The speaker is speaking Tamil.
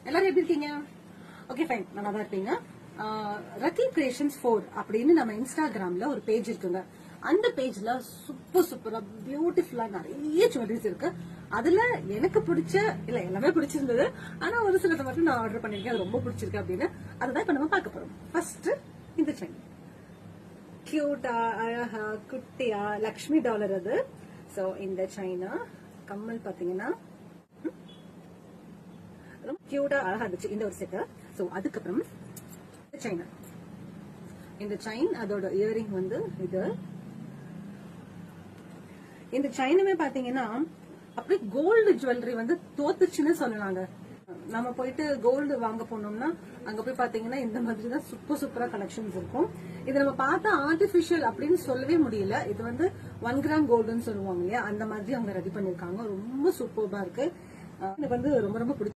எல்லாரும் எப்படி இருக்கீங்க? ஓகே ஃபைன், நல்லா தான் இருப்பீங்க. ரத்தி கிரியேஷன்ஸ் 4 அப்படின்னு நம்ம இன்ஸ்டாகிராம்ல ஒரு பேஜ் இருக்குங்க. அந்த பேஜ்ல சூப்பரா பியூட்டிஃபுல்லா நிறைய ஜுவல்லரிஸ் இருக்கு. அதுல எனக்கு பிடிச்ச எல்லாமே பிடிச்சிருந்தது. ஆனா ஒரு சிலதை மட்டும் நான் ஆர்டர் பண்ணிருக்கேன், அது ரொம்ப பிடிச்சிருக்கு அப்படின்னு. அதுதான் இப்ப நம்ம பார்க்க போறோம். ஃபர்ஸ்ட் இந்த செயின் கியூட்டா, அழகா, குட்டியா, லக்ஷ்மி டாலர் அது. சோ இந்த செயினா கம்மல் பாத்தீங்கன்னா ரொம்ப கியூட்டா அழகா இருந்துச்சு இந்த ஒரு செட். சோ அதுக்கப்புறம் இந்த செயின் அதோட இயரிங் வந்து இது. இந்த செயினுமே பாத்தீங்கன்னா அப்படியே கோல்டு ஜுவல்லரி வந்து தோத்துச்சுன்னு சொல்லலாங்க. நம்ம போயிட்டு கோல்டு வாங்க போனோம்னா அங்க போய் பாத்தீங்கன்னா இந்த மாதிரி தான் சூப்பரா கலெக்ஷன்ஸ் இருக்கும். இது நம்ம பார்த்தா ஆர்டிபிஷியல் அப்படின்னு சொல்லவே முடியல. இது வந்து 1 கிராம் கோல்டுன்னு சொல்லுவாங்க இல்லையா, அந்த மாதிரி அவங்க ரெடி பண்ணிருக்காங்க. ரொம்ப சூப்பரா இருக்கு. எனக்கு வந்து ரொம்ப பிடிச்ச